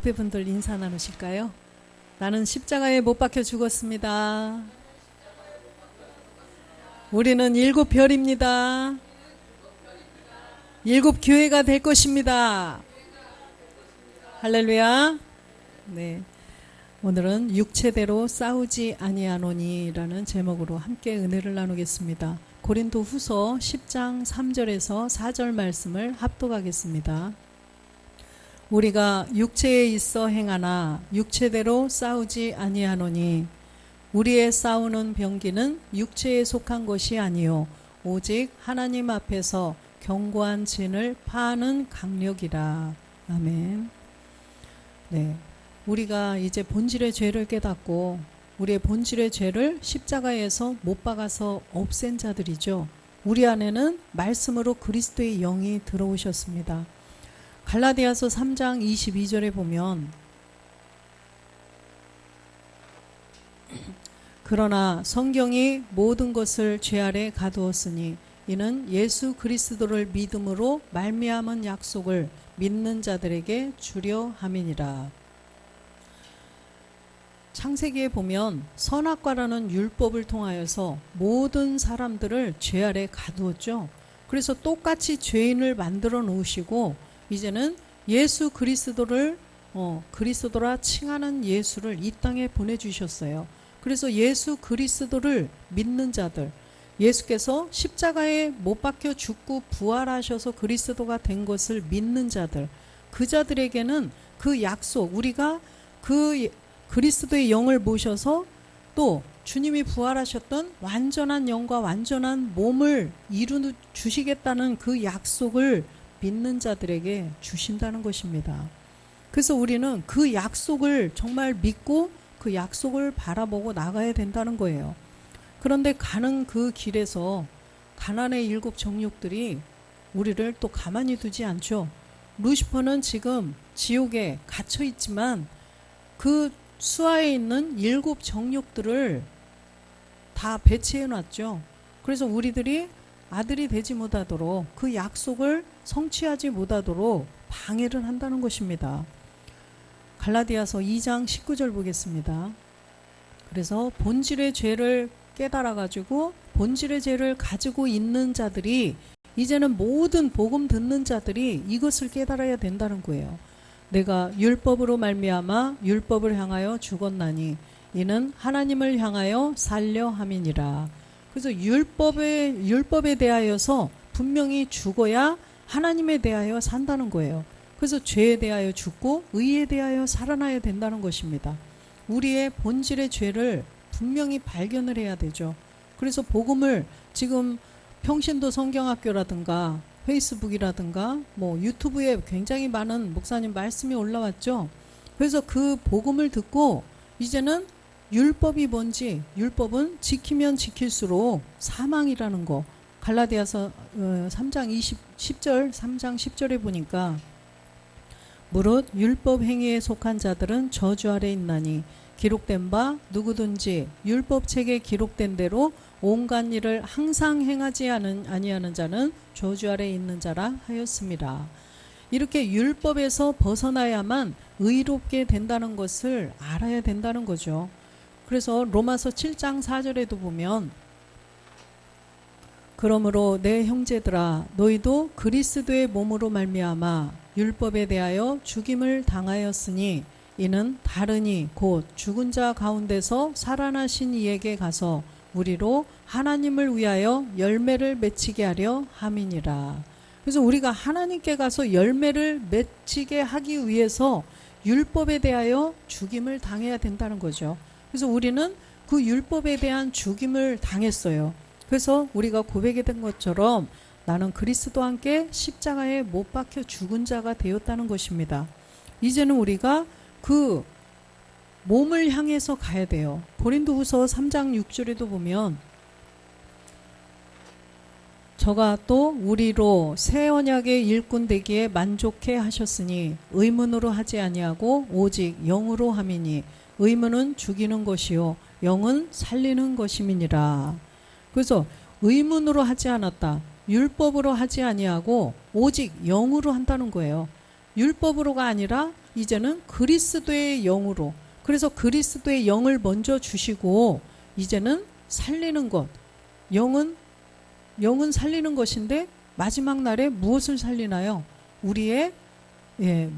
후배분들 인사 나누실까요? 나는 십자가에 못 박혀 죽었습니다. 우리는 7별입니다. 7교회가 될 것입니다. 할렐루야. 네, 오늘은 육체대로 싸우지 아니하노니라는 제목으로 함께 은혜를 나누겠습니다. 고린도 후서 10장 3절에서 4절 말씀을 합독하겠습니다. 우리가 육체에 있어 행하나 육체대로 싸우지 아니하노니 우리의 싸우는 병기는 육체에 속한 것이 아니요 오직 하나님 앞에서 견고한 진을 파하는 강력이라. 아멘. 네, 우리가 이제 본질의 죄를 깨닫고 우리의 본질의 죄를 십자가에서 못 박아서 없앤 자들이죠. 우리 안에는 말씀으로 그리스도의 영이 들어오셨습니다. 갈라디아서 3장 22절에 보면 그러나 성경이 모든 것을 죄 아래 가두었으니 이는 예수 그리스도를 믿음으로 말미암은 약속을 믿는 자들에게 주려 함이니라. 창세기에 보면 선악과라는 율법을 통하여서 모든 사람들을 죄 아래 가두었죠. 그래서 똑같이 죄인을 만들어 놓으시고 이제는 예수 그리스도를 그리스도라 칭하는 예수를 이 땅에 보내주셨어요. 그래서 예수 그리스도를 믿는 자들, 예수께서 십자가에 못 박혀 죽고 부활하셔서 그리스도가 된 것을 믿는 자들, 그 자들에게는 그 약속, 우리가 그 그리스도의 영을 모셔서 또 주님이 부활하셨던 완전한 영과 완전한 몸을 이루 주시겠다는 그 약속을 믿는 자들에게 주신다는 것입니다. 그래서 우리는 그 약속을 정말 믿고 그 약속을 바라보고 나가야 된다는 거예요. 그런데 가는 그 길에서 가난의 7 정욕들이 우리를 또 가만히 두지 않죠. 루시퍼는 지금 지옥에 갇혀 있지만 그 수하에 있는 7 정욕들을 다 배치해 놨죠. 그래서 우리들이 아들이 되지 못하도록 그 약속을 성취하지 못하도록 방해를 한다는 것입니다. 갈라디아서 2장 19절 보겠습니다. 그래서 본질의 죄를 깨달아 가지고 본질의 죄를 가지고 있는 자들이 이제는 모든 복음 듣는 자들이 이것을 깨달아야 된다는 거예요. 내가 율법으로 말미암아 율법을 향하여 죽었나니 이는 하나님을 향하여 살려 함이니라. 그래서 율법에 대하여서 분명히 죽어야 하나님에 대하여 산다는 거예요. 그래서 죄에 대하여 죽고 의에 대하여 살아나야 된다는 것입니다. 우리의 본질의 죄를 분명히 발견을 해야 되죠. 그래서 복음을 지금 평신도 성경학교라든가 페이스북이라든가 유튜브에 굉장히 많은 목사님 말씀이 올라왔죠. 그래서 그 복음을 듣고 이제는 율법이 뭔지, 율법은 지키면 지킬수록 사망이라는 거. 갈라디아서 3장 10절에 보니까 무릇 율법 행위에 속한 자들은 저주 아래 있나니 기록된 바 누구든지 율법책에 기록된 대로 온갖 일을 항상 행하지 아니하는 자는 저주 아래 있는 자라 하였습니다. 이렇게 율법에서 벗어나야만 의롭게 된다는 것을 알아야 된다는 거죠. 그래서 로마서 7장 4절에도 보면 그러므로 내 형제들아 너희도 그리스도의 몸으로 말미암아 율법에 대하여 죽임을 당하였으니 이는 다르니 곧 죽은 자 가운데서 살아나신 이에게 가서 우리로 하나님을 위하여 열매를 맺히게 하려 함이니라. 그래서 우리가 하나님께 가서 열매를 맺히게 하기 위해서 율법에 대하여 죽임을 당해야 된다는 거죠. 그래서 우리는 그 율법에 대한 죽임을 당했어요. 그래서 우리가 고백했던 것처럼 나는 그리스도와 함께 십자가에 못 박혀 죽은 자가 되었다는 것입니다. 이제는 우리가 그 몸을 향해서 가야 돼요. 고린도후서 3장 6절에도 보면 저가 또 우리로 새 언약의 일꾼 되기에 만족해 하셨으니 의문으로 하지 아니하고 오직 영으로 함이니 의문은 죽이는 것이요 영은 살리는 것임이니라. 그래서 의문으로 하지 않았다. 율법으로 하지 아니하고 오직 영으로 한다는 거예요. 율법으로가 아니라 이제는 그리스도의 영으로. 그래서 그리스도의 영을 먼저 주시고 이제는 살리는 것. 영은 살리는 것인데 마지막 날에 무엇을 살리나요? 우리의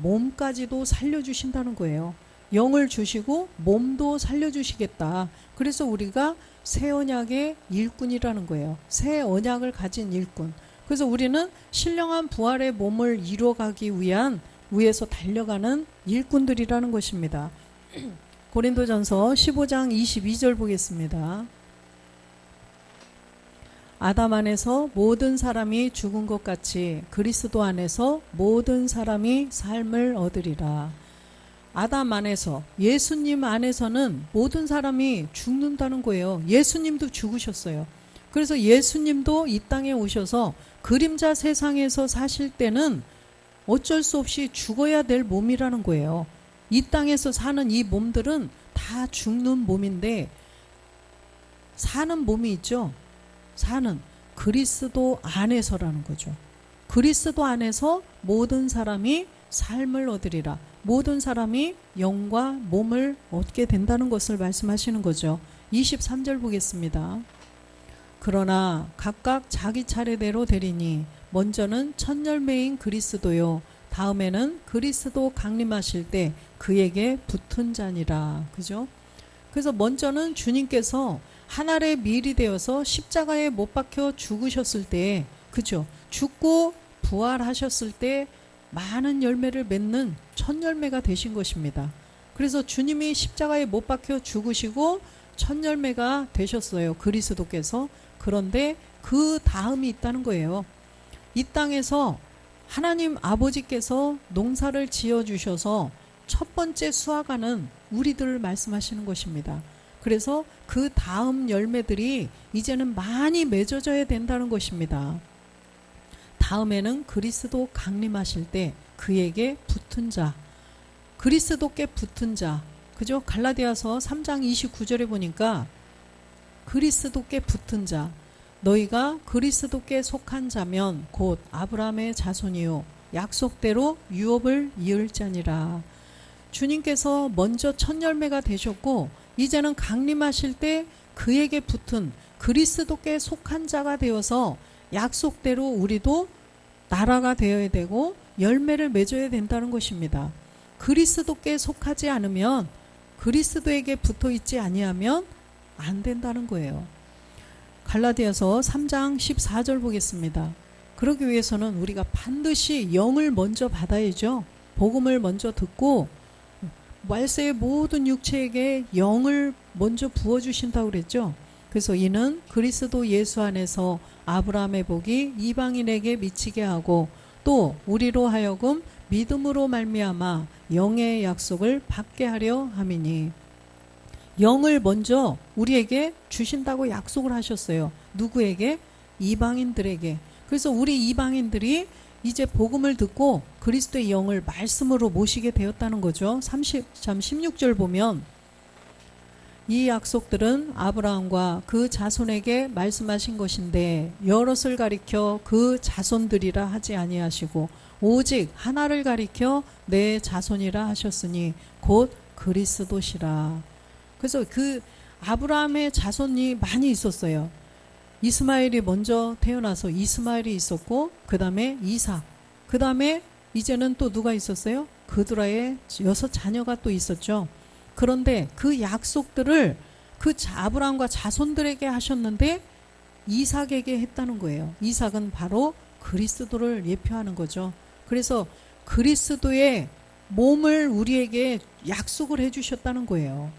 몸까지도 살려주신다는 거예요. 영을 주시고 몸도 살려주시겠다. 그래서 우리가 새 언약의 일꾼이라는 거예요. 새 언약을 가진 일꾼. 그래서 우리는 신령한 부활의 몸을 이루어가기 위한 위에서 달려가는 일꾼들이라는 것입니다. 고린도전서 15장 22절 보겠습니다. 아담 안에서 모든 사람이 죽은 것 같이 그리스도 안에서 모든 사람이 삶을 얻으리라. 아담 안에서, 예수님 안에서는 모든 사람이 죽는다는 거예요. 예수님도 죽으셨어요. 그래서 예수님도 이 땅에 오셔서 그림자 세상에서 사실 때는 어쩔 수 없이 죽어야 될 몸이라는 거예요. 이 땅에서 사는 이 몸들은 다 죽는 몸인데 사는 몸이 있죠. 사는 그리스도 안에서라는 거죠. 그리스도 안에서 모든 사람이 삶을 얻으리라. 모든 사람이 영과 몸을 얻게 된다는 것을 말씀하시는 거죠. 23절 보겠습니다. 그러나 각각 자기 차례대로 되리니 먼저는 첫 열매인 그리스도요 다음에는 그리스도 강림하실 때 그에게 붙은 자니라. 그죠? 그래서 먼저는 주님께서 하늘에 미리 되어서 십자가에 못 박혀 죽으셨을 때, 그죠? 죽고 부활하셨을 때 많은 열매를 맺는 첫 열매가 되신 것입니다. 그래서 주님이 십자가에 못 박혀 죽으시고 첫 열매가 되셨어요. 그리스도께서. 그런데 그 다음이 있다는 거예요. 이 땅에서 하나님 아버지께서 농사를 지어주셔서 첫 번째 수확하는 우리들을 말씀하시는 것입니다. 그래서 그 다음 열매들이 이제는 많이 맺어져야 된다는 것입니다. 다음에는 그리스도 강림하실 때 그에게 붙은 자, 그리스도께 붙은 자, 그죠? 갈라디아서 3장 29절에 보니까 그리스도께 붙은 자, 너희가 그리스도께 속한 자면 곧 아브라함의 자손이요 약속대로 유업을 이을 자니라. 주님께서 먼저 첫 열매가 되셨고 이제는 강림하실 때 그에게 붙은 그리스도께 속한 자가 되어서 약속대로 우리도 나라가 되어야 되고 열매를 맺어야 된다는 것입니다. 그리스도께 속하지 않으면, 그리스도에게 붙어 있지 아니하면 안 된다는 거예요. 갈라디아서 3장 14절 보겠습니다. 그러기 위해서는 우리가 반드시 영을 먼저 받아야죠. 복음을 먼저 듣고 말세의 모든 육체에게 영을 먼저 부어주신다고 그랬죠. 그래서 이는 그리스도 예수 안에서 아브라함의 복이 이방인에게 미치게 하고 또 우리로 하여금 믿음으로 말미암아 영의 약속을 받게 하려 함이니. 영을 먼저 우리에게 주신다고 약속을 하셨어요. 누구에게? 이방인들에게. 그래서 우리 이방인들이 이제 복음을 듣고 그리스도의 영을 말씀으로 모시게 되었다는 거죠. 16절 보면 이 약속들은 아브라함과 그 자손에게 말씀하신 것인데 여럿을 가리켜 그 자손들이라 하지 아니하시고 오직 하나를 가리켜 내 자손이라 하셨으니 곧 그리스도시라. 그래서 그 아브라함의 자손이 많이 있었어요. 이스마엘이 먼저 태어나서 이스마엘이 있었고 그 다음에 이삭, 그 다음에 이제는 또 누가 있었어요? 그드라의 6 자녀가 또 있었죠. 그런데 그 약속들을 그 아브라함과 자손들에게 하셨는데 이삭에게 했다는 거예요. 이삭은 바로 그리스도를 예표하는 거죠. 그래서 그리스도의 몸을 우리에게 약속을 해주셨다는 거예요.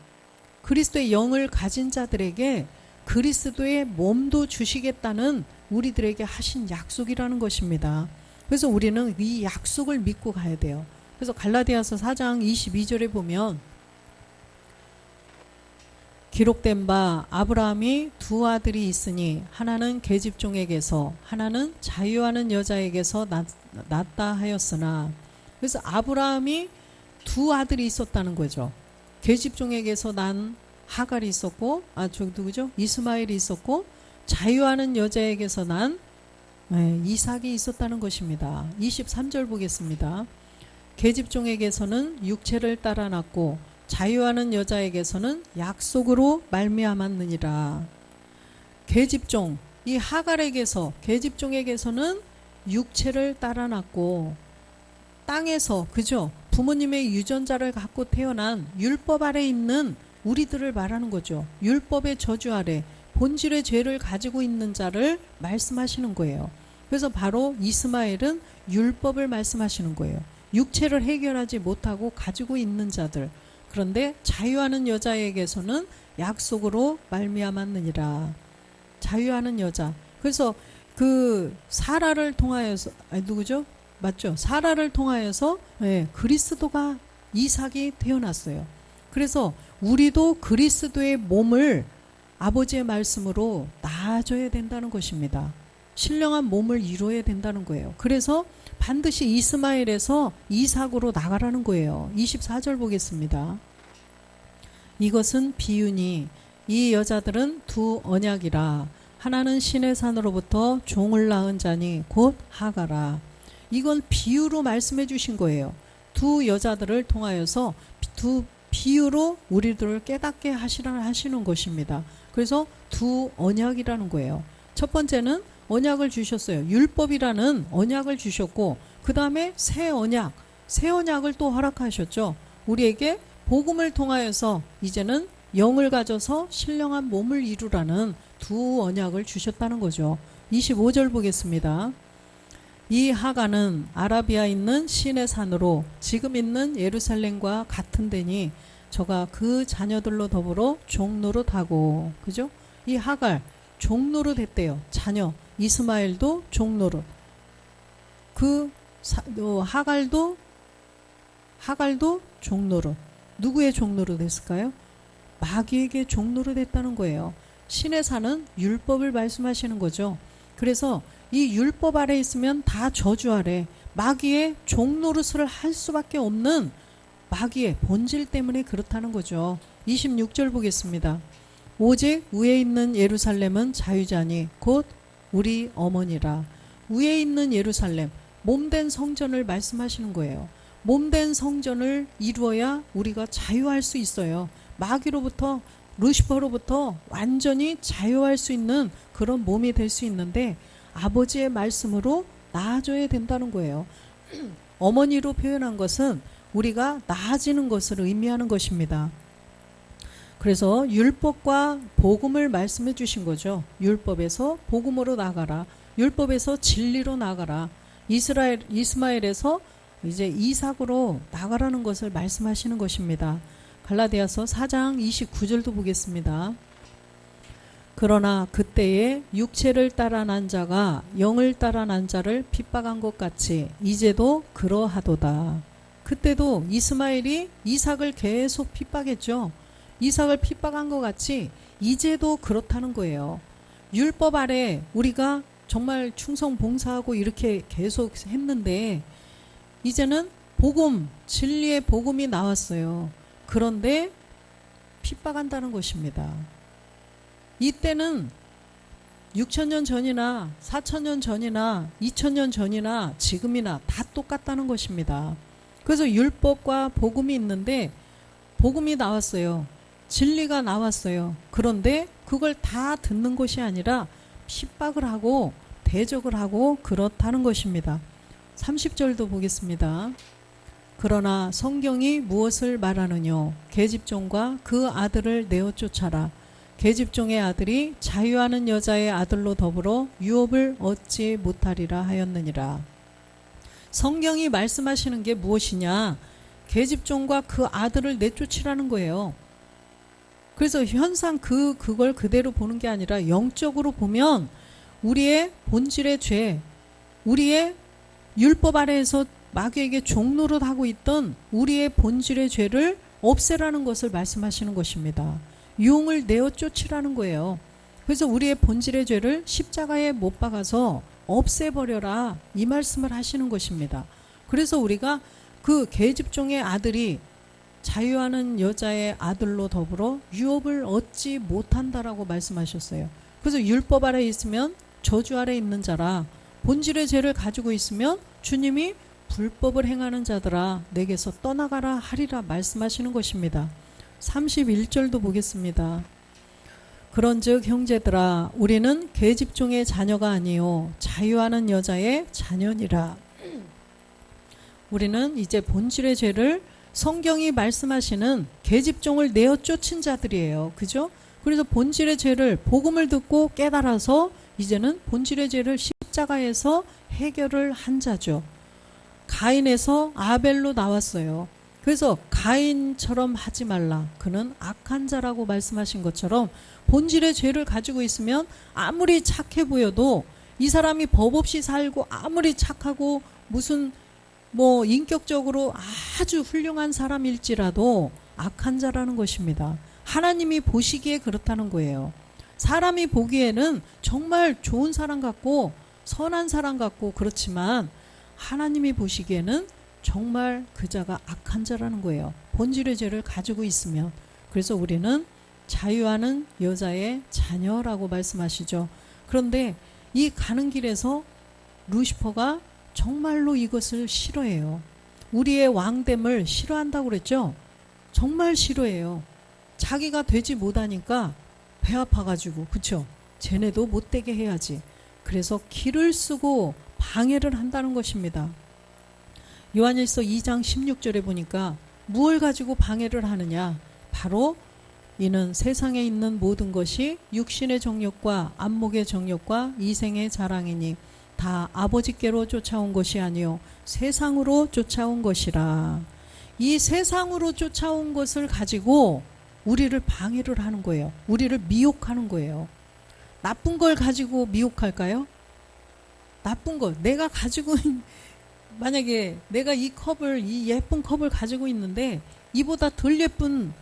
그리스도의 영을 가진 자들에게 그리스도의 몸도 주시겠다는 우리들에게 하신 약속이라는 것입니다. 그래서 우리는 이 약속을 믿고 가야 돼요. 그래서 갈라디아서 4장 22절에 보면 기록된 바 아브라함이 2 아들이 있으니 하나는 계집종에게서 하나는 자유하는 여자에게서 낳았다 하였으나, 그래서 아브라함이 2 아들이 있었다는 거죠. 계집종에게서 난 하갈이 있었고, 저 누구죠? 이스마엘이 있었고, 자유하는 여자에게서 난 이삭이 있었다는 것입니다. 23절 보겠습니다. 계집종에게서는 육체를 따라 낳고 자유하는 여자에게서는 약속으로 말미암았느니라. 계집종, 이 하갈에게서, 계집종에게서는 육체를 따라 낳고 땅에서, 그죠? 부모님의 유전자를 갖고 태어난 율법 아래 있는 우리들을 말하는 거죠. 율법의 저주 아래 본질의 죄를 가지고 있는 자를 말씀하시는 거예요. 그래서 바로 이스마엘은 율법을 말씀하시는 거예요. 육체를 해결하지 못하고 가지고 있는 자들. 그런데 자유하는 여자에게서는 약속으로 말미암았느니라. 자유하는 여자. 그래서 그 사라를 통하여서, 누구죠? 맞죠? 사라를 통하여서 그리스도가 이삭이 태어났어요. 그래서 우리도 그리스도의 몸을 아버지의 말씀으로 낳아줘야 된다는 것입니다. 신령한 몸을 이루어야 된다는 거예요. 그래서 반드시 이스마엘에서 이삭으로 나가라는 거예요. 24절 보겠습니다. 이것은 비유니 이 여자들은 두 언약이라. 하나는 신의 산으로부터 종을 낳은 자니 곧 하가라. 이건 비유로 말씀해 주신 거예요. 두 여자들을 통하여서 두 비유로 우리들을 깨닫게 하시는 것입니다. 그래서 두 언약이라는 거예요. 첫 번째는 언약을 주셨어요. 율법이라는 언약을 주셨고, 그 다음에 새 언약을 또 허락하셨죠. 우리에게 복음을 통하여서 이제는 영을 가져서 신령한 몸을 이루라는 두 언약을 주셨다는 거죠. 25절 보겠습니다. 이 하가는 아라비아에 있는 신의 산으로 지금 있는 예루살렘과 같은 데니 저가 그 자녀들로 더불어 종노릇하고, 그죠? 이 하갈 종노릇 했대요. 자녀 이스마엘도 종노릇. 하갈도 종노릇. 누구의 종노릇 했을까요? 마귀에게 종노릇 했다는 거예요. 신의 산은 율법을 말씀하시는 거죠. 그래서 이 율법 아래 있으면 다 저주 아래 마귀의 종노릇을 할 수밖에 없는 마귀의 본질 때문에 그렇다는 거죠. 26절 보겠습니다. 오직 위에 있는 예루살렘은 자유자니 곧 우리 어머니라. 위에 있는 예루살렘, 몸된 성전을 말씀하시는 거예요. 몸된 성전을 이루어야 우리가 자유할 수 있어요. 마귀로부터, 루시퍼로부터 완전히 자유할 수 있는 그런 몸이 될 수 있는데 아버지의 말씀으로 나아져야 된다는 거예요. 어머니로 표현한 것은 우리가 나아지는 것을 의미하는 것입니다. 그래서 율법과 복음을 말씀해 주신 거죠. 율법에서 복음으로 나가라. 율법에서 진리로 나가라. 이스마엘에서 이제 이삭으로 나가라는 것을 말씀하시는 것입니다. 갈라디아서 4장 29절도 보겠습니다. 그러나 그때에 육체를 따라 난 자가 영을 따라 난 자를 핍박한 것 같이 이제도 그러하도다. 그때도 이스마엘이 이삭을 계속 핍박했죠. 이삭을 핍박한 것 같이 이제도 그렇다는 거예요. 율법 아래 우리가 정말 충성 봉사하고 이렇게 계속 했는데 이제는 복음, 진리의 복음이 나왔어요. 그런데 핍박한다는 것입니다. 이때는 6,000년 전이나 4,000년 전이나 2,000년 전이나 지금이나 다 똑같다는 것입니다. 그래서 율법과 복음이 있는데 복음이 나왔어요. 진리가 나왔어요. 그런데 그걸 다 듣는 것이 아니라 핍박을 하고 대적을 하고 그렇다는 것입니다. 30절도 보겠습니다. 그러나 성경이 무엇을 말하느뇨? 계집종과 그 아들을 내어 쫓아라. 계집종의 아들이 자유하는 여자의 아들로 더불어 유업을 얻지 못하리라 하였느니라. 성경이 말씀하시는 게 무엇이냐? 계집종과 그 아들을 내쫓으라는 거예요. 그래서 현상 그걸 그대로 보는 게 아니라 영적으로 보면 우리의 본질의 죄, 우리의 율법 아래에서 마귀에게 종노릇 하고 있던 우리의 본질의 죄를 없애라는 것을 말씀하시는 것입니다. 유흥을 내어 쫓으라는 거예요. 그래서 우리의 본질의 죄를 십자가에 못 박아서 없애버려라 이 말씀을 하시는 것입니다. 그래서 우리가 그 계집종의 아들이 자유하는 여자의 아들로 더불어 유업을 얻지 못한다라고 말씀하셨어요. 그래서 율법 아래 있으면 저주 아래 있는 자라 본질의 죄를 가지고 있으면 주님이 불법을 행하는 자들아 내게서 떠나가라 하리라 말씀하시는 것입니다. 31절도 보겠습니다. 그런즉 형제들아 우리는 계집종의 자녀가 아니요 자유하는 여자의 자녀니라. 우리는 이제 본질의 죄를 성경이 말씀하시는 계집종을 내어 쫓은 자들이에요. 그죠? 그래서 본질의 죄를 복음을 듣고 깨달아서 이제는 본질의 죄를 십자가에서 해결을 한 자죠. 가인에서 아벨로 나왔어요. 그래서 가인처럼 하지 말라. 그는 악한 자라고 말씀하신 것처럼 본질의 죄를 가지고 있으면 아무리 착해 보여도 이 사람이 법 없이 살고 아무리 착하고 무슨 인격적으로 아주 훌륭한 사람일지라도 악한 자라는 것입니다. 하나님이 보시기에 그렇다는 거예요. 사람이 보기에는 정말 좋은 사람 같고 선한 사람 같고 그렇지만 하나님이 보시기에는 정말 그 자가 악한 자라는 거예요. 본질의 죄를 가지고 있으면. 그래서 우리는 자유하는 여자의 자녀라고 말씀하시죠. 그런데 이 가는 길에서 루시퍼가 정말로 이것을 싫어해요. 우리의 왕됨을 싫어한다고 그랬죠. 정말 싫어해요. 자기가 되지 못하니까 배 아파가지고 그쵸? 쟤네도 못되게 해야지. 그래서 길을 쓰고 방해를 한다는 것입니다. 요한일서 2장 16절에 보니까 무엇을 가지고 방해를 하느냐? 바로 이는 세상에 있는 모든 것이 육신의 정욕과 안목의 정욕과 이생의 자랑이니 다 아버지께로 쫓아온 것이 아니요 세상으로 쫓아온 것이라. 이 세상으로 쫓아온 것을 가지고 우리를 방해를 하는 거예요. 우리를 미혹하는 거예요. 나쁜 걸 가지고 미혹할까요? 나쁜 것, 내가 가지고 만약에 내가 이 예쁜 컵을 가지고 있는데 이보다 덜 예쁜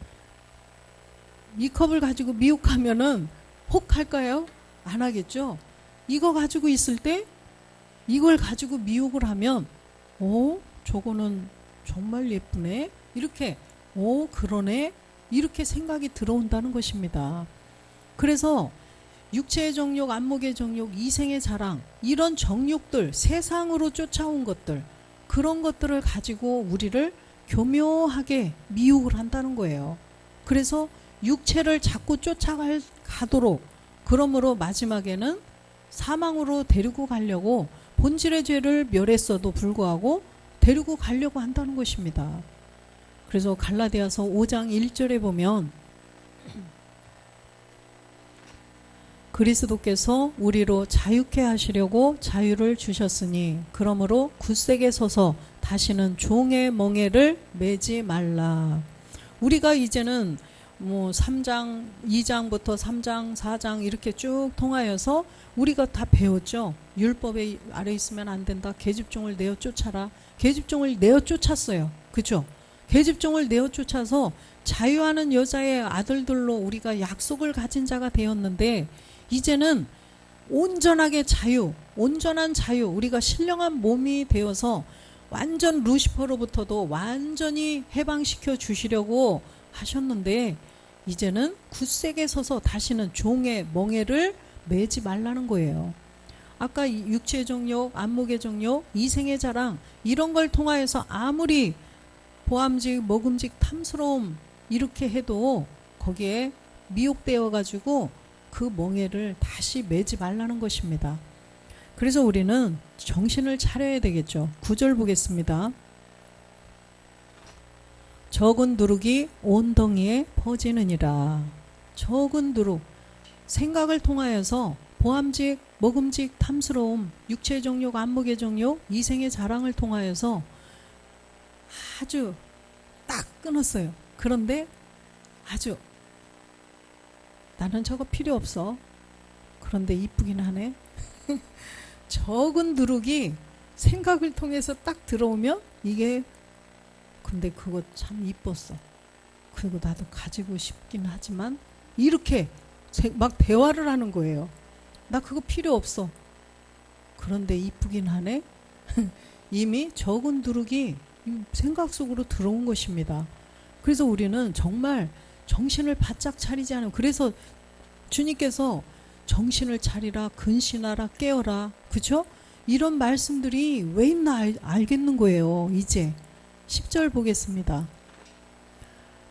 이 컵을 가지고 미혹하면은 혹할까요? 안 하겠죠? 이거 가지고 있을 때 이걸 가지고 미혹을 하면 저거는 정말 예쁘네. 이렇게 그러네. 이렇게 생각이 들어온다는 것입니다. 그래서 육체의 정욕, 안목의 정욕, 이생의 자랑 이런 정욕들, 세상으로 쫓아온 것들 그런 것들을 가지고 우리를 교묘하게 미혹을 한다는 거예요. 그래서 육체를 자꾸 쫓아가도록 그러므로 마지막에는 사망으로 데리고 가려고 본질의 죄를 멸했어도 불구하고 데리고 가려고 한다는 것입니다. 그래서 갈라디아서 5장 1절에 보면 그리스도께서 우리로 자유케 하시려고 자유를 주셨으니 그러므로 굳세게 서서 다시는 종의 멍에를 매지 말라. 우리가 이제는 3장, 2장부터 3장, 4장 이렇게 쭉 통하여서 우리가 다 배웠죠. 율법에 아래 있으면 안 된다. 계집종을 내어 쫓아라. 계집종을 내어 쫓았어요. 그죠? 계집종을 내어 쫓아서 자유하는 여자의 아들들로 우리가 약속을 가진 자가 되었는데 이제는 온전하게 온전한 자유, 우리가 신령한 몸이 되어서 완전 루시퍼로부터도 완전히 해방시켜 주시려고 하셨는데 이제는 굳세게 서서 다시는 종의 멍에를 매지 말라는 거예요. 아까 육체의 정욕, 안목의 정욕, 이생의 자랑 이런 걸 통하여서 아무리 보암직, 먹음직, 탐스러움 이렇게 해도 거기에 미혹되어 가지고 그 멍에를 다시 매지 말라는 것입니다. 그래서 우리는 정신을 차려야 되겠죠. 9절 보겠습니다. 적은 누룩이 온 덩이에 퍼지느니라. 적은 누룩, 생각을 통하여서 보암직, 먹음직, 탐스러움, 육체의 정욕, 안목의 정욕, 이생의 자랑을 통하여서 아주 딱 끊었어요. 그런데 아주 나는 저거 필요 없어. 그런데 이쁘긴 하네. 적은 누룩이 생각을 통해서 딱 들어오면 이게 근데 그거 참 이뻤어. 그리고 나도 가지고 싶긴 하지만 이렇게 막 대화를 하는 거예요. 나 그거 필요 없어. 그런데 이쁘긴 하네. 이미 적은 누룩이 생각 속으로 들어온 것입니다. 그래서 우리는 정말 정신을 바짝 차리지 않으면 그래서 주님께서 정신을 차리라 근신하라 깨어라 그렇죠? 이런 말씀들이 왜 있나 알겠는 거예요. 이제 10절 보겠습니다.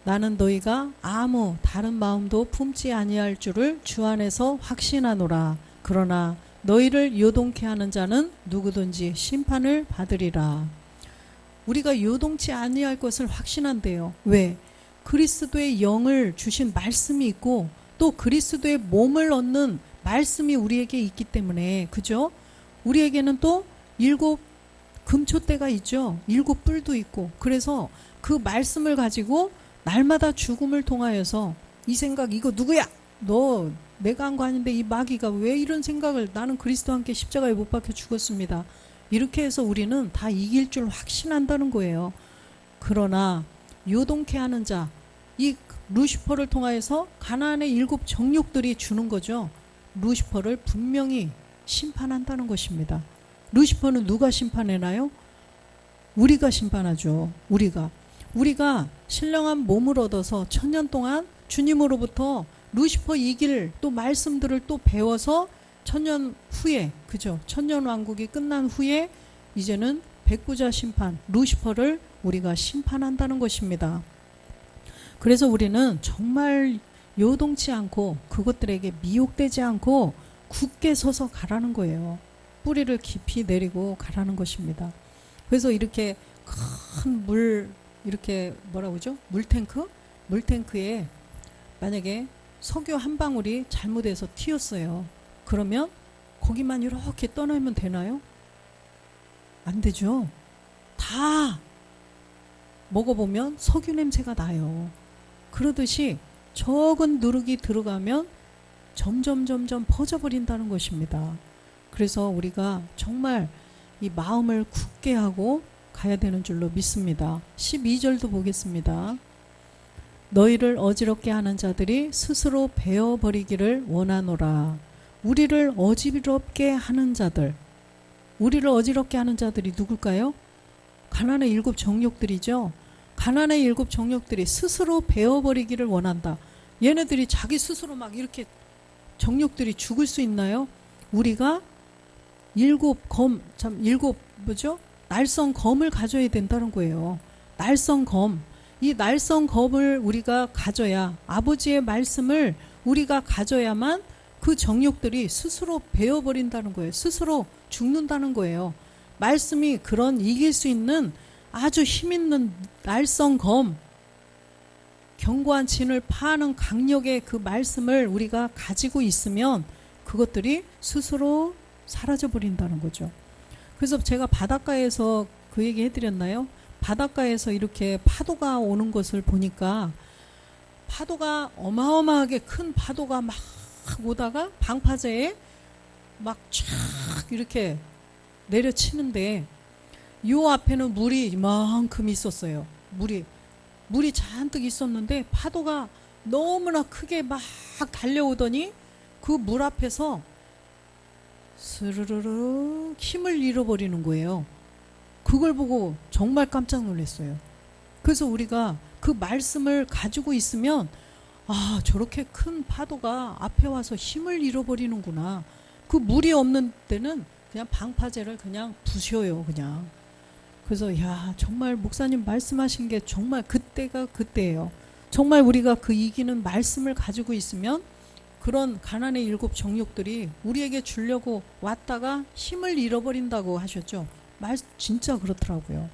나는 너희가 아무 다른 마음도 품지 아니할 줄을 주 안에서 확신하노라. 그러나 너희를 요동케 하는 자는 누구든지 심판을 받으리라. 우리가 요동치 아니할 것을 확신한대요. 왜? 그리스도의 영을 주신 말씀이 있고 또 그리스도의 몸을 얻는 말씀이 우리에게 있기 때문에, 그죠? 우리에게는 또 7 금초대가 있죠. 7 뿔도 있고. 그래서 그 말씀을 가지고 날마다 죽음을 통하여서 이 생각, 이거 누구야? 너 내가 한 거 아닌데 이 마귀가 왜 이런 생각을, 나는 그리스도와 함께 십자가에 못 박혀 죽었습니다. 이렇게 해서 우리는 다 이길 줄 확신한다는 거예요. 그러나 요동케 하는 자, 이 루시퍼를 통하여서 가나안의 7 정욕들이 주는 거죠. 루시퍼를 분명히 심판한다는 것입니다. 루시퍼는 누가 심판해나요? 우리가 심판하죠. 우리가 신령한 몸을 얻어서 1000년 동안 주님으로부터 루시퍼 이길 또 말씀들을 또 배워서 1000년 후에, 그죠? 1000년 왕국이 끝난 후에 이제는 백부자 심판, 루시퍼를 우리가 심판한다는 것입니다. 그래서 우리는 정말 요동치 않고 그것들에게 미혹되지 않고 굳게 서서 가라는 거예요. 뿌리를 깊이 내리고 가라는 것입니다. 그래서 이렇게 큰 이렇게 뭐라고 그러죠? 물탱크에 만약에 석유 한 방울이 잘못해서 튀었어요. 그러면 거기만 이렇게 떠내면 되나요? 안 되죠. 다 먹어보면 석유 냄새가 나요. 그러듯이 적은 누룩이 들어가면 점점 퍼져버린다는 것입니다. 그래서 우리가 정말 이 마음을 굳게 하고 가야 되는 줄로 믿습니다. 12절도 보겠습니다. 너희를 어지럽게 하는 자들이 스스로 베어버리기를 원하노라. 우리를 어지럽게 하는 자들이 누굴까요? 가나안의 7 정욕들이죠. 가나안의 7 정욕들이 스스로 베어버리기를 원한다. 얘네들이 자기 스스로 막 이렇게 정욕들이 죽을 수 있나요? 우리가 7 날성 검을 가져야 된다는 거예요. 날성 검. 이 날성 검을 우리가 가져야, 아버지의 말씀을 우리가 가져야만 그 정욕들이 스스로 베어버린다는 거예요. 스스로 죽는다는 거예요. 말씀이 그런 이길 수 있는 아주 힘있는 날성 검, 견고한 진을 파는 강력의 그 말씀을 우리가 가지고 있으면 그것들이 스스로 사라져버린다는 거죠. 그래서 제가 바닷가에서 그 얘기 해드렸나요? 바닷가에서 이렇게 파도가 오는 것을 보니까 파도가 어마어마하게 큰 파도가 막 오다가 방파제에 막 쫙 이렇게 내려치는데 요 앞에는 물이 이만큼 있었어요. 물이 잔뜩 있었는데 파도가 너무나 크게 막 달려오더니 그 물 앞에서 스르르르 힘을 잃어버리는 거예요. 그걸 보고 정말 깜짝 놀랐어요. 그래서 우리가 그 말씀을 가지고 있으면 저렇게 큰 파도가 앞에 와서 힘을 잃어버리는구나. 그 물이 없는 때는 그냥 방파제를 그냥 부셔요. 그냥. 그래서 정말 목사님 말씀하신 게 정말 그때가 그때예요. 정말 우리가 그 이기는 말씀을 가지고 있으면 그런 가난의 7 정욕들이 우리에게 주려고 왔다가 힘을 잃어버린다고 하셨죠. 진짜 그렇더라고요.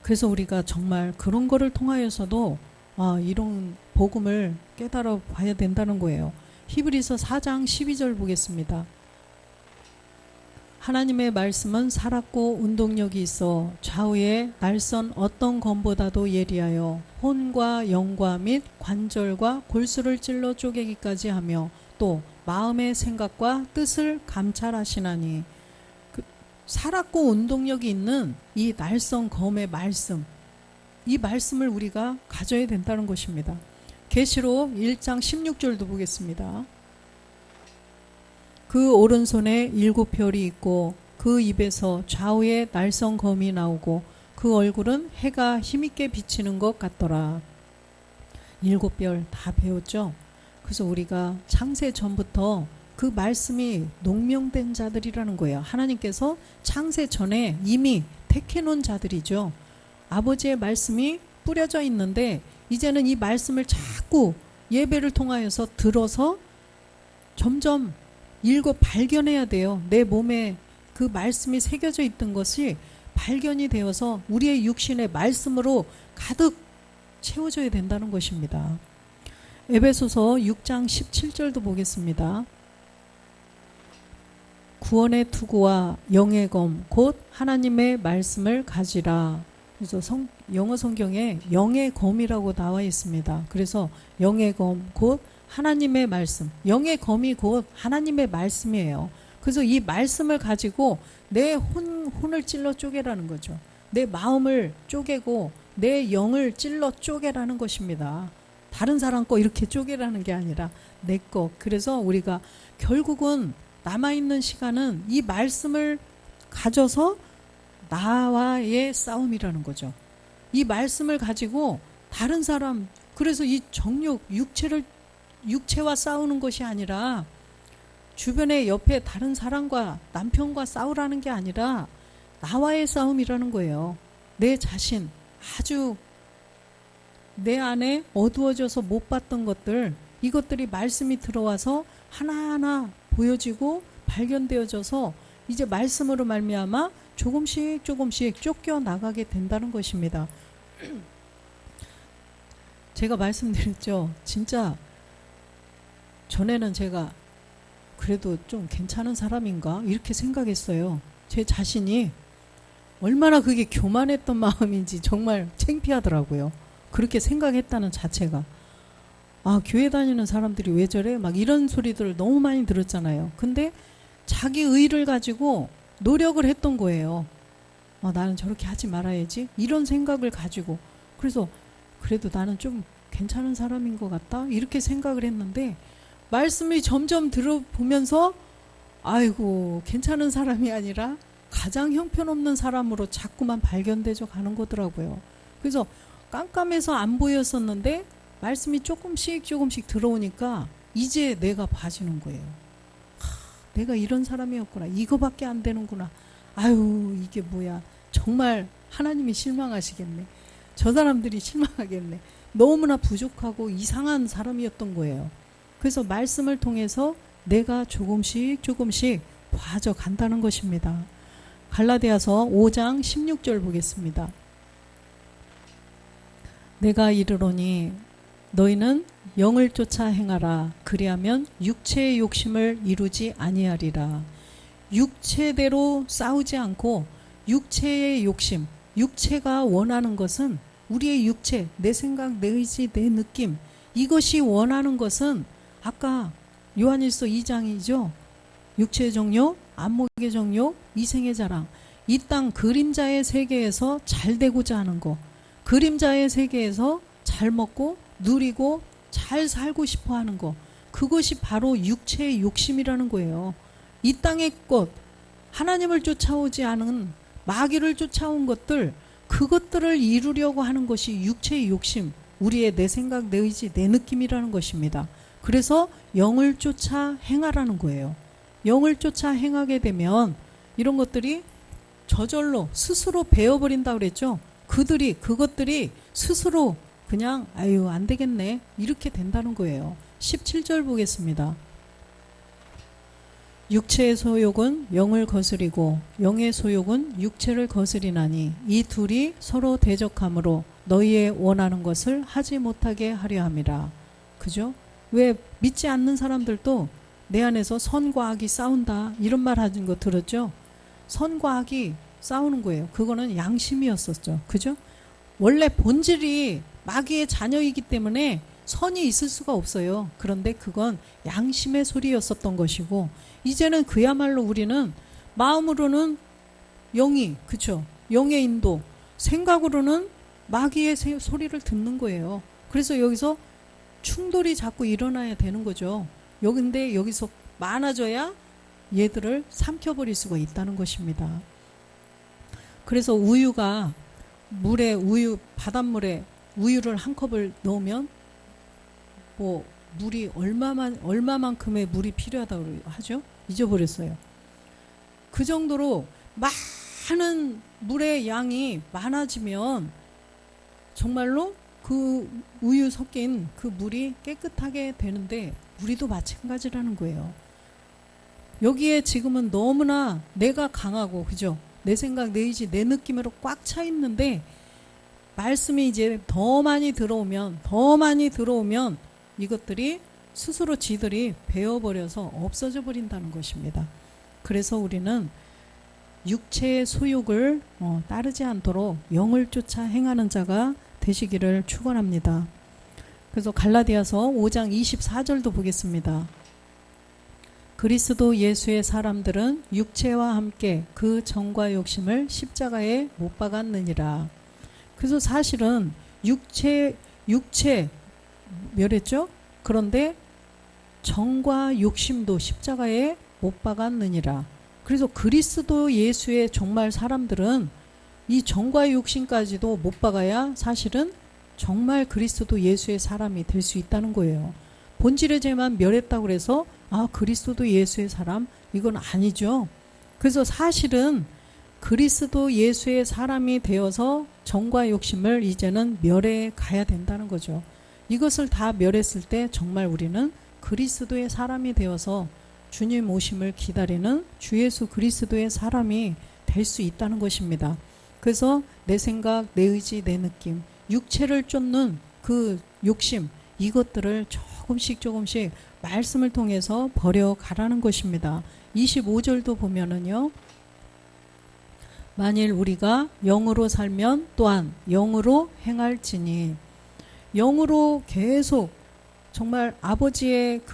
그래서 우리가 정말 그런 거를 통하여서도 이런 복음을 깨달아 봐야 된다는 거예요. 히브리서 4장 12절 보겠습니다. 하나님의 말씀은 살았고 운동력이 있어 좌우의 날선 어떤 검보다도 예리하여 혼과 영과 및 관절과 골수를 찔러 쪼개기까지 하며 또 마음의 생각과 뜻을 감찰하시나니, 살았고 운동력이 있는 이 날선 검의 말씀, 이 말씀을 우리가 가져야 된다는 것입니다. 계시록 1장 16절도 보겠습니다. 그 오른손에 7 별이 있고 그 입에서 좌우에 날선 검이 나오고 그 얼굴은 해가 힘있게 비치는 것 같더라. 7별 다 배웠죠. 그래서 우리가 창세 전부터 그 말씀이 농명된 자들이라는 거예요. 하나님께서 창세 전에 이미 택해 놓은 자들이죠. 아버지의 말씀이 뿌려져 있는데 이제는 이 말씀을 자꾸 예배를 통하여서 들어서 점점 읽고 발견해야 돼요. 내 몸에 그 말씀이 새겨져 있던 것이 발견이 되어서 우리의 육신의 말씀으로 가득 채워져야 된다는 것입니다. 에베소서 6장 17절도 보겠습니다. 구원의 투구와 영의 검 곧 하나님의 말씀을 가지라. 그래서 영어 성경에 영의 검이라고 나와 있습니다. 그래서 영의 검 곧 하나님의 말씀, 영의 검이 곧 하나님의 말씀이에요. 그래서 이 말씀을 가지고 내 혼을 찔러 쪼개라는 거죠. 내 마음을 쪼개고 내 영을 찔러 쪼개라는 것입니다. 다른 사람 거 이렇게 쪼개라는 게 아니라 내 거. 그래서 우리가 결국은 남아있는 시간은 이 말씀을 가져서 나와의 싸움이라는 거죠. 이 말씀을 가지고 다른 사람, 그래서 이 정욕, 육체와 싸우는 것이 아니라 주변에 옆에 다른 사람과 남편과 싸우라는 게 아니라 나와의 싸움이라는 거예요. 내 자신, 아주 내 안에 어두워져서 못 봤던 것들, 이것들이 말씀이 들어와서 하나하나 보여지고 발견되어져서 이제 말씀으로 말미암아 조금씩 쫓겨 나가게 된다는 것입니다. 제가 말씀드렸죠. 진짜 전에는 제가 그래도 좀 괜찮은 사람인가 이렇게 생각했어요. 제 자신이 얼마나 그게 교만했던 마음인지 정말 창피하더라고요. 그렇게 생각했다는 자체가. 아, 교회 다니는 사람들이 왜 저래? 막 이런 소리들을 너무 많이 들었잖아요. 근데 자기 의를 가지고 노력을 했던 거예요. 나는 저렇게 하지 말아야지. 이런 생각을 가지고. 그래서 그래도 나는 좀 괜찮은 사람인 것 같다. 이렇게 생각을 했는데 말씀이 점점 들어보면서 아이고 괜찮은 사람이 아니라 가장 형편없는 사람으로 자꾸만 발견되져 가는 거더라고요. 그래서 깜깜해서 안 보였었는데 말씀이 조금씩 들어오니까 이제 내가 봐지는 거예요. 내가 이런 사람이었구나. 이거밖에 안 되는구나. 아유 이게 뭐야. 정말 하나님이 실망하시겠네. 저 사람들이 실망하겠네. 너무나 부족하고 이상한 사람이었던 거예요. 그래서 말씀을 통해서 내가 조금씩 봐져 간다는 것입니다. 갈라디아서 5장 16절 보겠습니다. 내가 이르노니 너희는 영을 쫓아 행하라. 그리하면 육체의 욕심을 이루지 아니하리라. 육체대로 싸우지 않고 육체의 욕심, 육체가 원하는 것은 우리의 육체, 내 생각, 내 의지, 내 느낌, 이것이 원하는 것은 아까 요한일서 2장이죠. 육체의 정욕, 안목의 정욕, 이생의 자랑. 이 땅 그림자의 세계에서 잘 되고자 하는 거. 그림자의 세계에서 잘 먹고 누리고 잘 살고 싶어 하는 거. 그것이 바로 육체의 욕심이라는 거예요. 이 땅의 것, 하나님을 쫓아오지 않은 마귀를 쫓아온 것들, 그것들을 이루려고 하는 것이 육체의 욕심, 우리의 내 생각, 내 의지, 내 느낌이라는 것입니다. 그래서 영을 쫓아 행하라는 거예요. 영을 쫓아 행하게 되면 이런 것들이 저절로 스스로 배워버린다 그랬죠. 그것들이 스스로 그냥 아유 안 되겠네 이렇게 된다는 거예요. 17절 보겠습니다. 육체의 소욕은 영을 거스리고 영의 소욕은 육체를 거스리나니 이 둘이 서로 대적하므로 너희의 원하는 것을 하지 못하게 하려 함이라. 그죠? 왜 믿지 않는 사람들도 내 안에서 선과 악이 싸운다 이런 말 하는 거 들었죠? 선과 악이 싸우는 거예요. 그거는 양심이었었죠. 그죠? 원래 본질이 마귀의 자녀이기 때문에 선이 있을 수가 없어요. 그런데 그건 양심의 소리였었던 것이고 이제는 그야말로 우리는 마음으로는 영이, 그쵸? 영의 인도, 생각으로는 마귀의 소리를 듣는 거예요. 그래서 여기서 충돌이 자꾸 일어나야 되는 거죠. 근데 여기서 많아져야 얘들을 삼켜버릴 수가 있다는 것입니다. 그래서 바닷물에 우유를 한 컵을 넣으면 물이 얼마만큼의 물이 필요하다고 하죠? 잊어버렸어요. 그 정도로 많은 물의 양이 많아지면 정말로 그 우유 섞인 그 물이 깨끗하게 되는데 우리도 마찬가지라는 거예요. 여기에 지금은 너무나 내가 강하고, 그죠? 내 생각, 내 의지, 내 느낌으로 꽉 차 있는데 말씀이 이제 더 많이 들어오면 이것들이 스스로 지들이 베어버려서 없어져 버린다는 것입니다. 그래서 우리는 육체의 소욕을 따르지 않도록 영을 쫓아 행하는 자가 되시기를 축원합니다. 그래서 갈라디아서 5장 24절도 보겠습니다. 그리스도 예수의 사람들은 육체와 함께 그 정과 욕심을 십자가에 못 박았느니라. 그래서 사실은 육체 멸했죠? 그런데 정과 욕심도 십자가에 못 박았느니라. 그래서 그리스도 예수의 정말 사람들은 이 정과 욕심까지도 못 박아야 사실은 정말 그리스도 예수의 사람이 될 수 있다는 거예요. 본질의 죄만 멸했다고 해서 그리스도 예수의 사람, 이건 아니죠. 그래서 사실은 그리스도 예수의 사람이 되어서 정과 욕심을 이제는 멸해 가야 된다는 거죠. 이것을 다 멸했을 때 정말 우리는 그리스도의 사람이 되어서 주님 오심을 기다리는 주 예수 그리스도의 사람이 될 수 있다는 것입니다. 그래서 내 생각, 내 의지, 내 느낌, 육체를 쫓는 그 욕심, 이것들을 조금씩 말씀을 통해서 버려가라는 것입니다. 25절도 보면은요, 만일 우리가 영으로 살면 또한 영으로 행할지니. 영으로 계속 정말 아버지가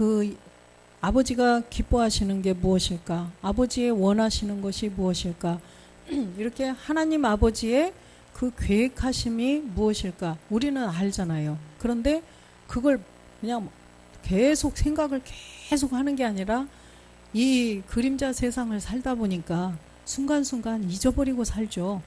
기뻐하시는 게 무엇일까? 아버지의 원하시는 것이 무엇일까? 이렇게 하나님 아버지의 그 계획하심이 무엇일까? 우리는 알잖아요. 그런데 그걸 그냥 계속 생각을 계속 하는 게 아니라 이 그림자 세상을 살다 보니까 순간순간 잊어버리고 살죠.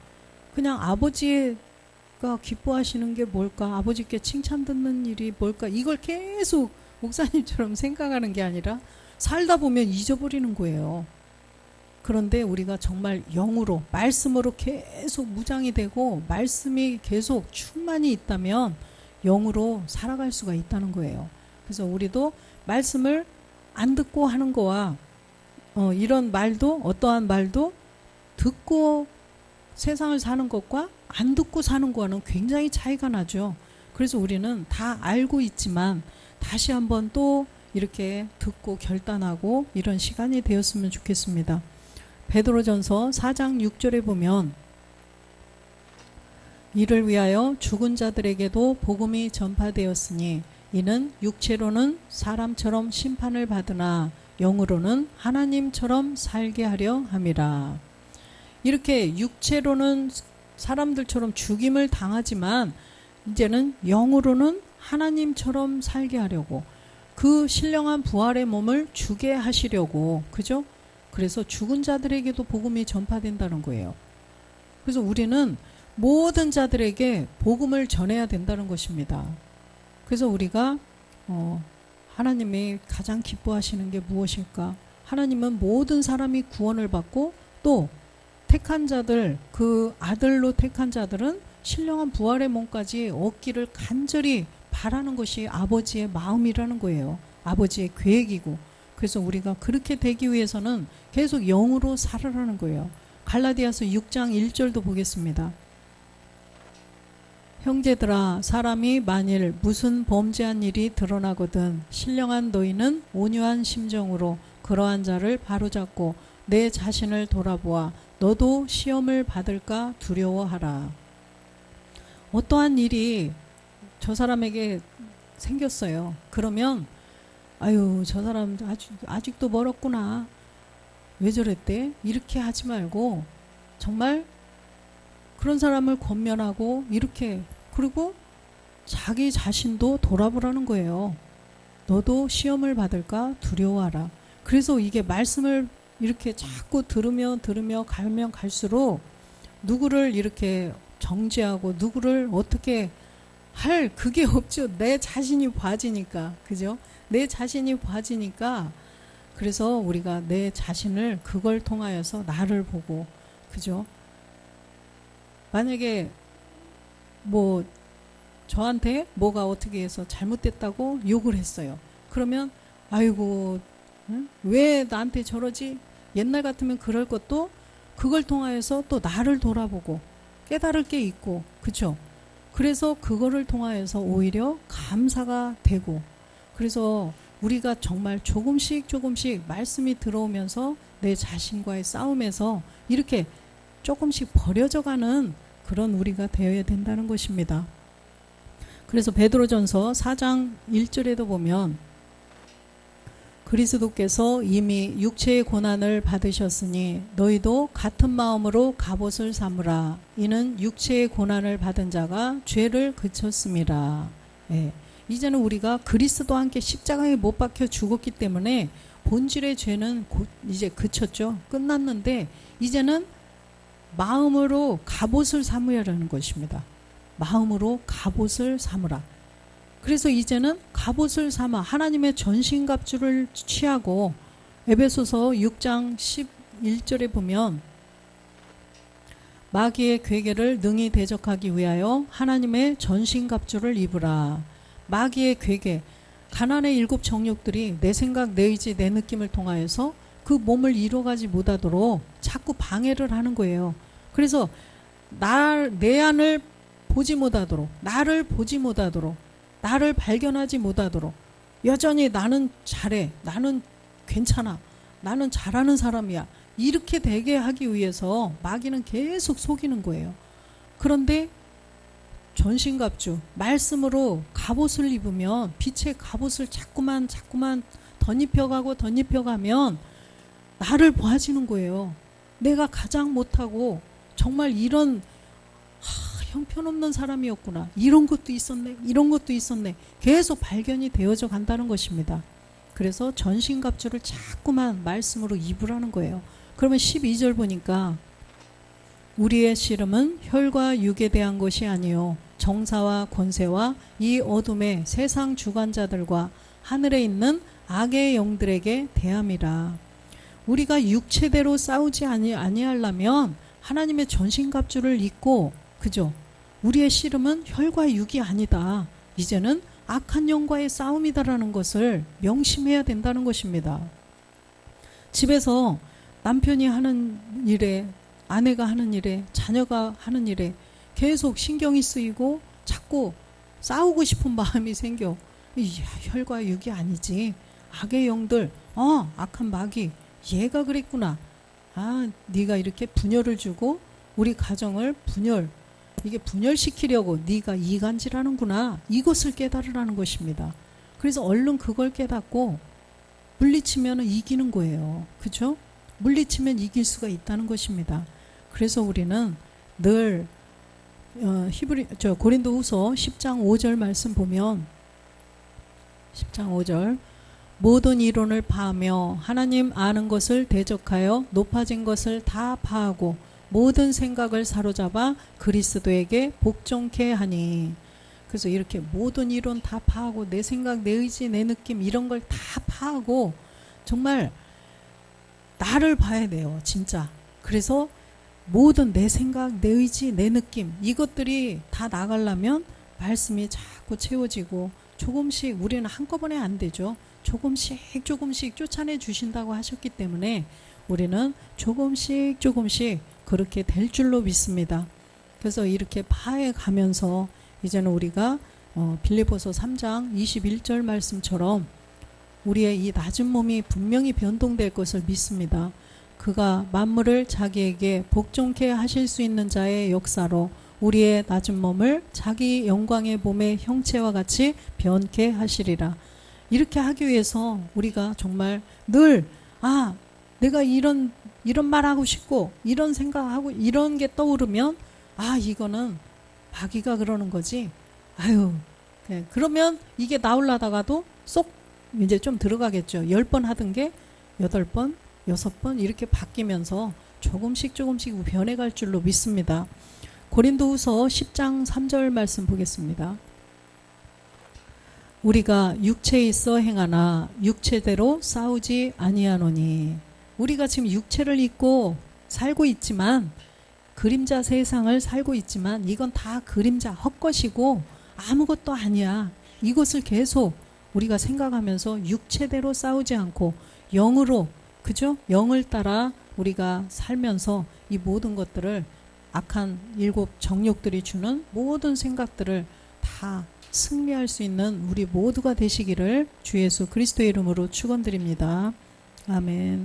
그냥 아버지가 기뻐하시는 게 뭘까? 아버지께 칭찬 듣는 일이 뭘까? 이걸 계속 목사님처럼 생각하는 게 아니라 살다 보면 잊어버리는 거예요. 그런데 우리가 정말 영으로, 말씀으로 계속 무장이 되고 말씀이 계속 충만히 있다면 영으로 살아갈 수가 있다는 거예요. 그래서 우리도 말씀을 안 듣고 하는 거와 이런 말도, 어떠한 말도 듣고 세상을 사는 것과 안 듣고 사는 거와는 굉장히 차이가 나죠. 그래서 우리는 다 알고 있지만 다시 한번 또 이렇게 듣고 결단하고 이런 시간이 되었으면 좋겠습니다. 베드로전서 4장 6절에 보면 이를 위하여 죽은 자들에게도 복음이 전파되었으니 이는 육체로는 사람처럼 심판을 받으나 영으로는 하나님처럼 살게 하려 함이라. 이렇게 육체로는 사람들처럼 죽임을 당하지만 이제는 영으로는 하나님처럼 살게 하려고, 그 신령한 부활의 몸을 주게 하시려고, 그죠? 그래서 죽은 자들에게도 복음이 전파된다는 거예요. 그래서 우리는 모든 자들에게 복음을 전해야 된다는 것입니다. 그래서 우리가 하나님이 가장 기뻐하시는 게 무엇일까? 하나님은 모든 사람이 구원을 받고 또 택한 자들, 그 아들로 택한 자들은 신령한 부활의 몸까지 얻기를 간절히 바라는 것이 아버지의 마음이라는 거예요. 아버지의 계획이고. 그래서 우리가 그렇게 되기 위해서는 계속 영으로 살아라는 거예요. 갈라디아서 6장 1절도 보겠습니다. 형제들아, 사람이 만일 무슨 범죄한 일이 드러나거든 신령한 너희는 온유한 심정으로 그러한 자를 바로잡고 내 자신을 돌아보아 너도 시험을 받을까 두려워하라. 어떠한 일이 저 사람에게 생겼어요. 그러면 저 사람 아직도 멀었구나. 왜 저랬대? 이렇게 하지 말고 정말 그런 사람을 권면하고 이렇게, 그리고 자기 자신도 돌아보라는 거예요. 너도 시험을 받을까 두려워하라. 그래서 이게 말씀을 이렇게 자꾸 들으면 가면 갈수록 누구를 이렇게 정죄하고 누구를 어떻게 할 그게 없죠. 내 자신이 봐지니까. 그죠? 내 자신이 봐지니까 그래서 우리가 내 자신을 그걸 통하여서 나를 보고 그죠? 만약에 뭐 저한테 뭐가 어떻게 해서 잘못됐다고 욕을 했어요. 그러면 아이고 응? 왜 나한테 저러지? 옛날 같으면 그럴 것도 그걸 통하여서 또 나를 돌아보고 깨달을 게 있고 그쵸? 그래서 그거를 통하여서 오히려 감사가 되고 그래서 우리가 정말 조금씩 말씀이 들어오면서 내 자신과의 싸움에서 이렇게 조금씩 버려져 가는 그런 우리가 되어야 된다는 것입니다. 그래서 베드로전서 4장 1절에도 보면 그리스도께서 이미 육체의 고난을 받으셨으니 너희도 같은 마음으로 갑옷을 삼으라. 이는 육체의 고난을 받은 자가 죄를 그쳤습니다. 예. 이제는 우리가 그리스도와 함께 십자가에 못 박혀 죽었기 때문에 본질의 죄는 이제 그쳤죠. 끝났는데 이제는 마음으로 갑옷을 삼으라는 것입니다. 마음으로 갑옷을 삼으라. 그래서 이제는 갑옷을 삼아 하나님의 전신갑주를 취하고 에베소서 6장 11절에 보면 마귀의 괴계를 능히 대적하기 위하여 하나님의 전신갑주를 입으라. 마귀의 괴계, 가난의 7 정욕들이 내 생각, 내 의지, 내 느낌을 통하여서 그 몸을 이뤄가지 못하도록 자꾸 방해를 하는 거예요. 그래서 내 안을 보지 못하도록, 나를 보지 못하도록, 나를 발견하지 못하도록 여전히 나는 잘해, 나는 괜찮아, 나는 잘하는 사람이야 이렇게 되게 하기 위해서 마귀는 계속 속이는 거예요. 그런데 전신갑주 말씀으로 갑옷을 입으면 빛의 갑옷을 자꾸만 덧입혀가면 나를 보아지는 거예요. 내가 가장 못하고 정말 이런 형편없는 사람이었구나. 이런 것도 있었네. 계속 발견이 되어져 간다는 것입니다. 그래서 전신갑주를 자꾸만 말씀으로 입으라는 거예요. 그러면 12절 보니까 우리의 씨름은 혈과 육에 대한 것이 아니요 정사와 권세와 이 어둠의 세상 주관자들과 하늘에 있는 악의 영들에게 대함이라. 우리가 육체대로 싸우지 아니하려면 하나님의 전신갑주를 입고 그죠? 우리의 씨름은 혈과 육이 아니다. 이제는 악한 영과의 싸움이다라는 것을 명심해야 된다는 것입니다. 집에서 남편이 하는 일에, 아내가 하는 일에, 자녀가 하는 일에 계속 신경이 쓰이고 자꾸 싸우고 싶은 마음이 생겨. 혈과 육이 아니지. 악의 영들, 악한 마귀, 얘가 그랬구나. 네가 이렇게 분열을 주고 우리 가정을 이게 분열시키려고 네가 이간질하는구나. 이것을 깨달으라는 것입니다. 그래서 얼른 그걸 깨닫고 물리치면 이기는 거예요. 그렇죠? 물리치면 이길 수가 있다는 것입니다. 그래서 우리는 늘 고린도후서 10장 5절 말씀 보면 10장 5절 모든 이론을 파하며 하나님 아는 것을 대적하여 높아진 것을 다 파하고 모든 생각을 사로잡아 그리스도에게 복종케 하니. 그래서 이렇게 모든 이론 다 파하고 내 생각, 내 의지, 내 느낌 이런 걸 다 파하고 정말 나를 봐야 돼요. 진짜. 그래서 모든 내 생각, 내 의지, 내 느낌 이것들이 다 나가려면 말씀이 자꾸 채워지고 조금씩 우리는 한꺼번에 안 되죠. 조금씩 쫓아내 주신다고 하셨기 때문에 우리는 조금씩 그렇게 될 줄로 믿습니다. 그래서 이렇게 파해 가면서 이제는 우리가 빌립보서 3장 21절 말씀처럼 우리의 이 낮은 몸이 분명히 변동될 것을 믿습니다. 그가 만물을 자기에게 복종케 하실 수 있는 자의 역사로 우리의 낮은 몸을 자기 영광의 몸의 형체와 같이 변케 하시리라. 이렇게 하기 위해서 우리가 정말 늘 내가 이런 말하고 싶고 이런 생각하고 이런 게 떠오르면 이거는 마귀가 그러는 거지. 그러면 이게 나오려다가도 쏙 이제 좀 들어가겠죠. 10번 하던 게 8번, 6번 이렇게 바뀌면서 조금씩 변해갈 줄로 믿습니다. 고린도후서 10장 3절 말씀 보겠습니다. 우리가 육체에 있어 행하나 육체대로 싸우지 아니하노니. 우리가 지금 육체를 입고 살고 있지만, 그림자 세상을 살고 있지만 이건 다 그림자 헛것이고 아무것도 아니야. 이것을 계속 우리가 생각하면서 육체대로 싸우지 않고 영으로, 그죠? 영을 따라 우리가 살면서 이 모든 것들을, 악한 일곱 정욕들이 주는 모든 생각들을 다 승리할 수 있는 우리 모두가 되시기를 주 예수 그리스도의 이름으로 축원드립니다. 아멘.